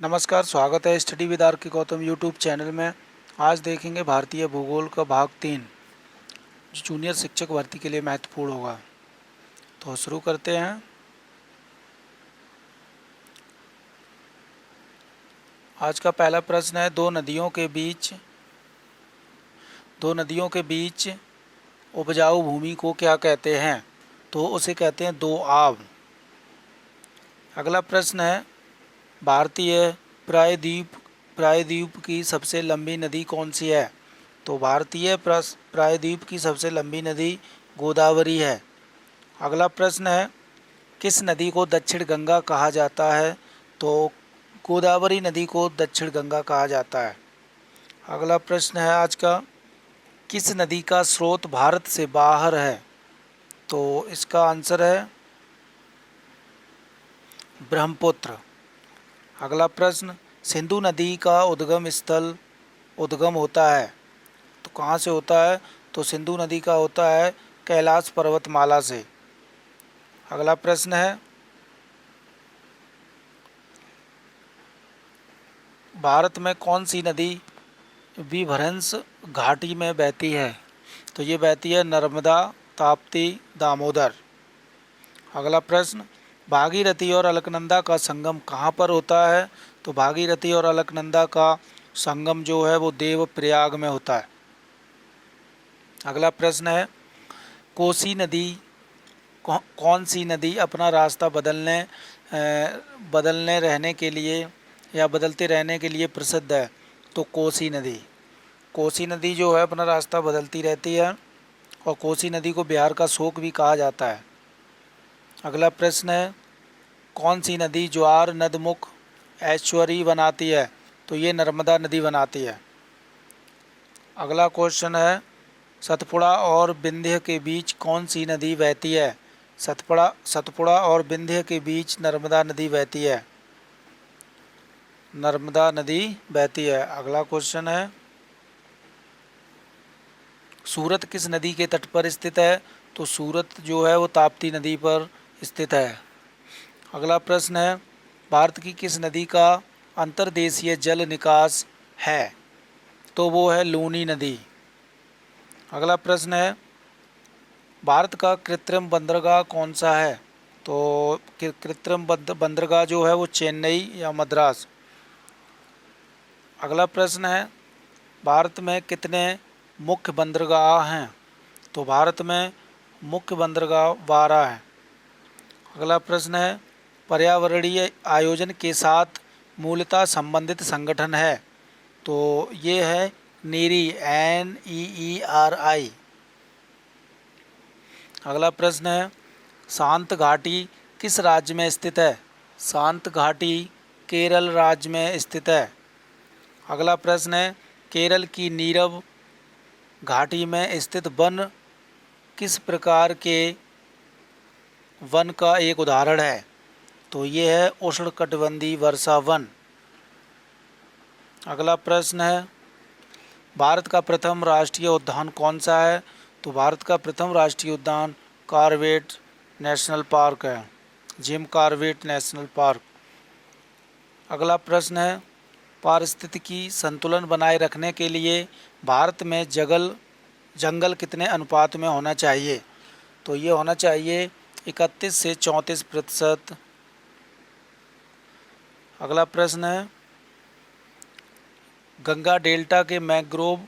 नमस्कार, स्वागत है स्टडी विद आर के गौतम यूट्यूब चैनल में। आज देखेंगे भारतीय भूगोल का भाग 3 जो जूनियर शिक्षक भर्ती के लिए महत्वपूर्ण होगा। तो शुरू करते हैं। आज का पहला प्रश्न है, दो नदियों के बीच उपजाऊ भूमि को क्या कहते हैं? तो उसे कहते हैं दो आब। अगला प्रश्न है, भारतीय प्रायद्वीप की सबसे लंबी नदी कौन सी है? तो भारतीय प्रायद्वीप की सबसे लंबी नदी गोदावरी है। अगला प्रश्न है, किस नदी को दक्षिण गंगा कहा जाता है? तो गोदावरी नदी को दक्षिण गंगा कहा जाता है। अगला प्रश्न है आज का, किस नदी का स्रोत भारत से बाहर है? तो इसका आंसर है ब्रह्मपुत्र। अगला प्रश्न, सिंधु नदी का उद्गम होता है तो कहाँ से होता है? तो सिंधु नदी का होता है कैलाश पर्वतमाला से। अगला प्रश्न है, भारत में कौन सी नदी विभ्रंश घाटी में बहती है? तो ये बहती है नर्मदा, ताप्ती, दामोदर। अगला प्रश्न, भागीरथी और अलकनंदा का संगम कहाँ पर होता है? तो भागीरथी और अलकनंदा का संगम जो है वो देवप्रयाग में होता है। अगला प्रश्न है, कौन सी नदी अपना रास्ता बदलने रहने के लिए या बदलते रहने के लिए प्रसिद्ध है? तो कोसी नदी जो है अपना रास्ता बदलती रहती है और कोसी नदी को बिहार का शोक भी कहा जाता है। अगला प्रश्न है, कौन सी नदी ज्वार नदमुख ऐश्वरी बनाती है? तो ये नर्मदा नदी बनाती है। अगला क्वेश्चन है, सतपुड़ा और विंध्य के बीच कौन सी नदी बहती है? सतपुड़ा और विंध्य के बीच नर्मदा नदी बहती है। नर्मदा नदी बहती है। अगला क्वेश्चन है, सूरत किस नदी के तट पर स्थित है? तो सूरत जो है वो ताप्ती नदी पर स्थित है। अगला प्रश्न है, भारत की किस नदी का अंतर्देशीय जल निकास है? तो वो है लूनी नदी। अगला प्रश्न है, भारत का कृत्रिम बंदरगाह कौन सा है? तो कृत्रिम बंदरगाह जो है वो चेन्नई या मद्रास। अगला प्रश्न है, भारत में कितने मुख्य बंदरगाह हैं? तो भारत में मुख्य बंदरगाह 12 हैं। अगला प्रश्न है, पर्यावरणीय आयोजन के साथ मूलतः संबंधित संगठन है? तो ये है नीरी, NEERI। अगला प्रश्न है, शांत घाटी किस राज्य में स्थित है? शांत घाटी केरल राज्य में स्थित है। अगला प्रश्न है, केरल की नीरव घाटी में स्थित वन किस प्रकार के वन का एक उदाहरण है? तो ये है उष्णकटिबंधीय वर्षा वन। अगला प्रश्न है, भारत का प्रथम राष्ट्रीय उद्यान कौन सा है? तो भारत का प्रथम राष्ट्रीय उद्यान कॉर्बेट नेशनल पार्क है, जिम कॉर्बेट नेशनल पार्क। अगला प्रश्न है, पारिस्थितिकी संतुलन बनाए रखने के लिए भारत में जंगल कितने अनुपात में होना चाहिए? तो ये होना चाहिए 31 से 34%। अगला प्रश्न है, गंगा डेल्टा के मैंग्रोव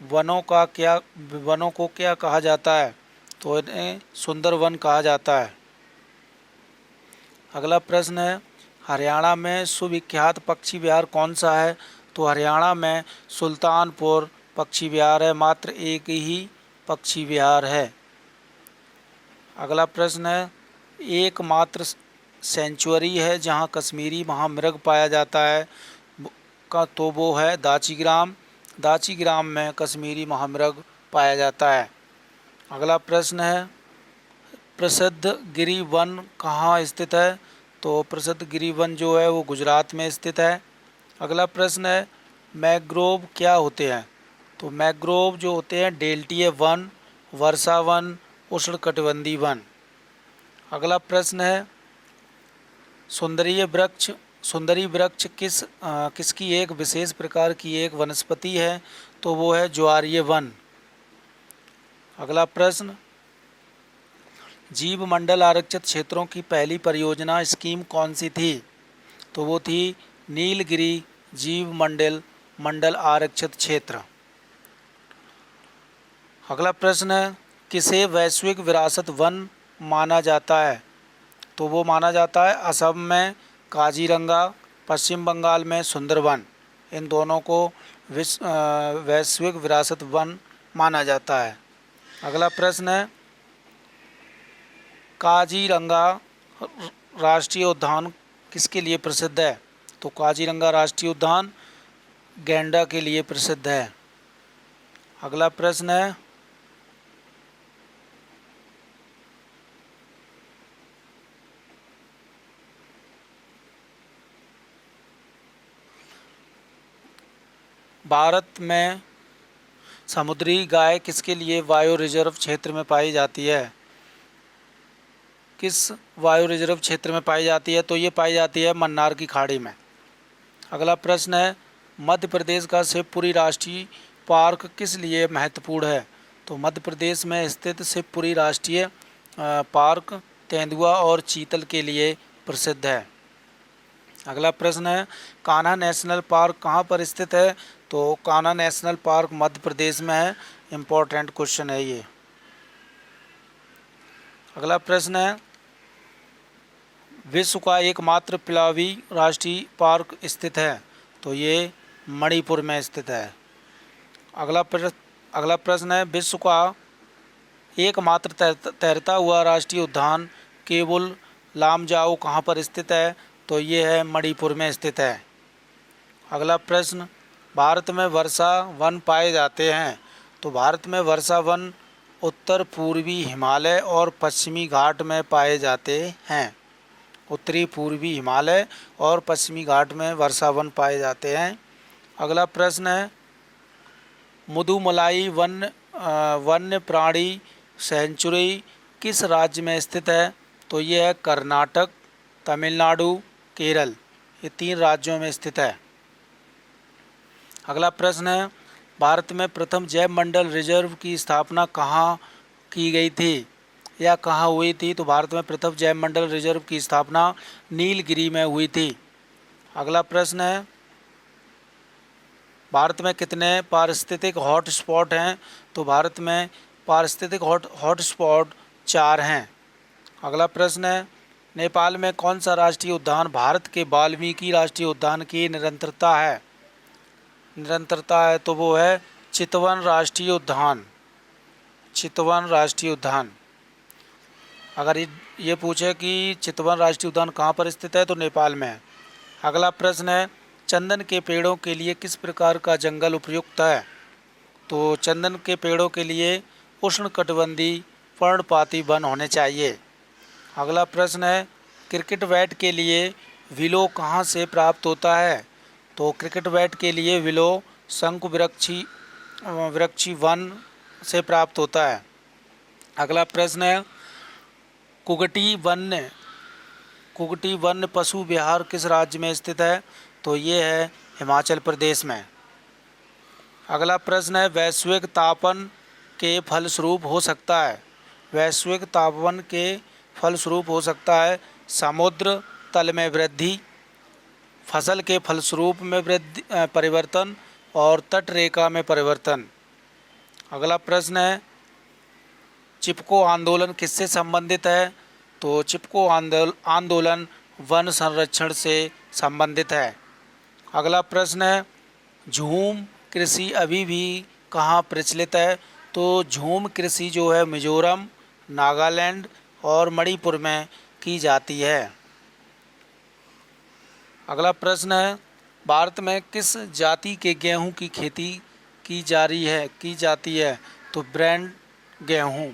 वनों को क्या कहा जाता है? तो इन्हें सुंदर वन कहा जाता है। अगला प्रश्न है, हरियाणा में सुविख्यात पक्षी विहार कौन सा है? तो हरियाणा में सुल्तानपुर पक्षी विहार है, मात्र एक ही पक्षी विहार है। अगला प्रश्न है, एकमात्र सेंचुरी है जहां कश्मीरी महामृग पाया जाता है तो वो है दाचीग्राम में कश्मीरी महामृग पाया जाता है। अगला प्रश्न है, प्रसिद्ध गिरी वन कहाँ स्थित है? तो प्रसिद्ध गिरी वन जो है वो गुजरात में स्थित है। अगला प्रश्न है, मैंग्रोव क्या होते हैं? तो मैंग्रोव जो होते हैं डेल्टीय वन, वर्षा वन, उष्णकटिबंधीय वन। अगला प्रश्न है, सुंदरीय वृक्ष सुंदरी वृक्ष किसकी एक विशेष प्रकार की एक वनस्पति है? तो वो है ज्वारीय वन। अगला प्रश्न, जीव मंडल आरक्षित क्षेत्रों की पहली परियोजना स्कीम कौन सी थी? तो वो थी नीलगिरी जीव मंडल आरक्षित क्षेत्र। अगला प्रश्न है, किसे वैश्विक विरासत वन माना जाता है? तो वो माना जाता है असम में काजीरंगा, पश्चिम बंगाल में सुंदरवन। इन दोनों को वैश्विक विरासत वन माना जाता है। अगला प्रश्न है, काजीरंगा राष्ट्रीय उद्यान किसके लिए प्रसिद्ध है? तो काजीरंगा राष्ट्रीय उद्यान गैंडा के लिए प्रसिद्ध है। अगला प्रश्न है, भारत में समुद्री गाय किसके लिए वायु रिजर्व क्षेत्र में पाई जाती है? किस वायु रिजर्व क्षेत्र में पाई जाती है? तो ये पाई जाती है मन्नार की खाड़ी में। अगला प्रश्न है, मध्य प्रदेश का शिवपुरी राष्ट्रीय पार्क किस लिए महत्वपूर्ण है? तो मध्य प्रदेश में स्थित शिवपुरी राष्ट्रीय पार्क तेंदुआ और चीतल के लिए प्रसिद्ध है। अगला प्रश्न है, कान्हा नेशनल पार्क कहाँ पर स्थित है? तो कान्हा नेशनल पार्क मध्य प्रदेश में है। इम्पोर्टेंट क्वेश्चन है ये। अगला प्रश्न है, विश्व का एकमात्र पिलावी राष्ट्रीय पार्क स्थित है? तो ये मणिपुर में स्थित है। अगला प्रश्न है, विश्व का एकमात्र तैरता हुआ राष्ट्रीय उद्यान केबुल लामजाओ कहाँ पर स्थित है? तो ये है मणिपुर में स्थित है। अगला प्रश्न, भारत में वर्षा वन पाए जाते हैं? तो भारत में वर्षा वन उत्तर पूर्वी हिमालय और पश्चिमी घाट में पाए जाते हैं। उत्तरी पूर्वी हिमालय और पश्चिमी घाट में वर्षा वन पाए जाते हैं। अगला प्रश्न है, मुदुमलाई वन्य प्राणी सेंचुरी किस राज्य में स्थित है? तो ये है कर्नाटक, तमिलनाडु, केरल, ये 3 राज्यों में स्थित है। अगला प्रश्न है, भारत में प्रथम जैव मंडल रिजर्व की स्थापना कहाँ की गई थी या कहाँ हुई थी? तो भारत में प्रथम जैव मंडल रिजर्व की स्थापना नीलगिरी में हुई थी। अगला प्रश्न है, भारत में कितने पारिस्थितिक हॉटस्पॉट हैं? तो भारत में पारिस्थितिक हॉटस्पॉट 4 हैं। अगला प्रश्न है, नेपाल में कौन सा राष्ट्रीय उद्यान भारत के वाल्मीकि राष्ट्रीय उद्यान की निरंतरता है? तो वो है चितवन राष्ट्रीय उद्यान। चितवन राष्ट्रीय उद्यान। अगर ये पूछे कि चितवन राष्ट्रीय उद्यान कहाँ पर स्थित है? तो नेपाल में है। अगला प्रश्न है, चंदन के पेड़ों के लिए किस प्रकार का जंगल उपयुक्त है? तो चंदन के पेड़ों के लिए उष्णकटिबंधीय पर्णपाती वन होने चाहिए। अगला प्रश्न है, क्रिकेट बैट के लिए विलो कहाँ से प्राप्त होता है? तो क्रिकेट बैट के लिए विलो शंकु वृक्षी वन से प्राप्त होता है। अगला प्रश्न है, कुगटी वन्य पशु विहार किस राज्य में स्थित है? तो ये है हिमाचल प्रदेश में। अगला प्रश्न है, वैश्विक तापन के फलस्वरूप हो सकता है? वैश्विक तापन के फलस्वरूप हो सकता है समुद्र तल में वृद्धि, फसल के फलस्वरूप में परिवर्तन और तट रेखा में परिवर्तन। अगला प्रश्न है, चिपको आंदोलन किससे संबंधित है? तो चिपको आंदोलन वन संरक्षण से संबंधित है। अगला प्रश्न है, झूम कृषि अभी भी कहाँ प्रचलित है? तो झूम कृषि जो है मिजोरम, नागालैंड और मणिपुर में की जाती है। अगला प्रश्न है, भारत में किस जाति के गेहूं की खेती की जाती है? तो ब्रांड गेहूं।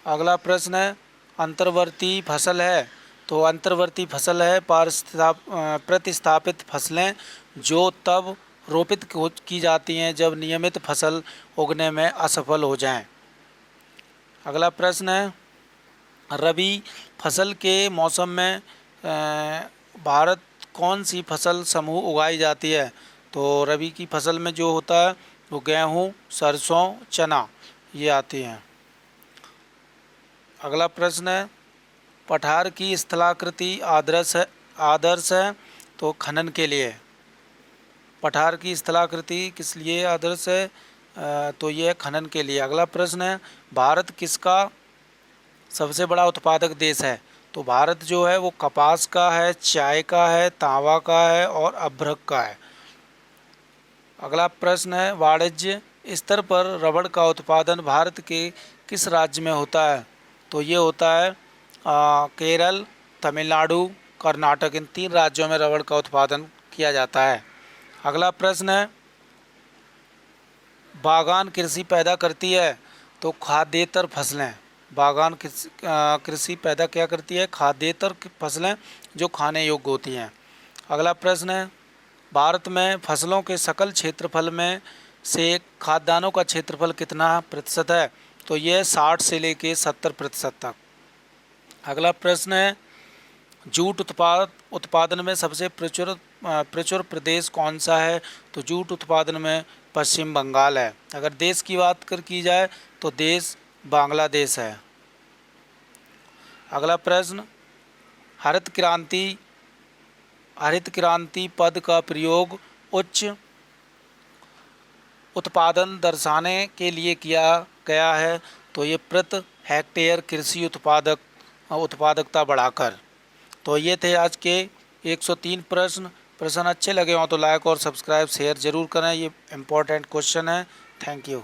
अगला प्रश्न है, अंतर्वर्ती फसल है? तो अंतर्वर्ती फसल है प्रतिस्थापित फसलें जो तब रोपित की जाती हैं जब नियमित फसल उगने में असफल हो जाएं। अगला प्रश्न है, रबी फसल के मौसम में भारत कौन सी फसल समूह उगाई जाती है? तो रबी की फसल में जो होता है वो गेहूँ, सरसों, चना ये आती हैं। अगला प्रश्न है, पठार की स्थलाकृति आदर्श है तो खनन के लिए। पठार की स्थलाकृति किस लिए आदर्श है? तो ये खनन के लिए। अगला प्रश्न है, भारत किसका सबसे बड़ा उत्पादक देश है? तो भारत जो है वो कपास का है, चाय का है, तांबा का है और अभ्रक का है। अगला प्रश्न है, वाणिज्य स्तर पर रबड़ का उत्पादन भारत के किस राज्य में होता है? तो ये होता है केरल, तमिलनाडु, कर्नाटक, इन 3 राज्यों में रबड़ का उत्पादन किया जाता है। अगला प्रश्न है, बागान कृषि पैदा करती है तो खाद्येतर फसलें। बागान कृषि पैदा क्या करती है? खाद्येतर फसलें जो खाने योग्य होती हैं। अगला प्रश्न है, भारत में फसलों के सकल क्षेत्रफल में से खाद्यान्नों का क्षेत्रफल कितना प्रतिशत है? तो यह 60 से लेके 70% तक। अगला प्रश्न है, जूट उत्पादन में सबसे प्रचुर प्रदेश कौन सा है? तो जूट उत्पादन में पश्चिम बंगाल है। अगर देश की बात की जाए तो देश बांग्लादेश है। अगला प्रश्न, हरित क्रांति पद का प्रयोग उच्च उत्पादन दर्शाने के लिए किया गया है। तो ये प्रति हेक्टेयर कृषि उत्पादकता बढ़ाकर। तो ये थे आज के 103 प्रश्न अच्छे लगे हों तो लाइक और सब्सक्राइब शेयर ज़रूर करें। ये इम्पोर्टेंट क्वेश्चन है। Thank you.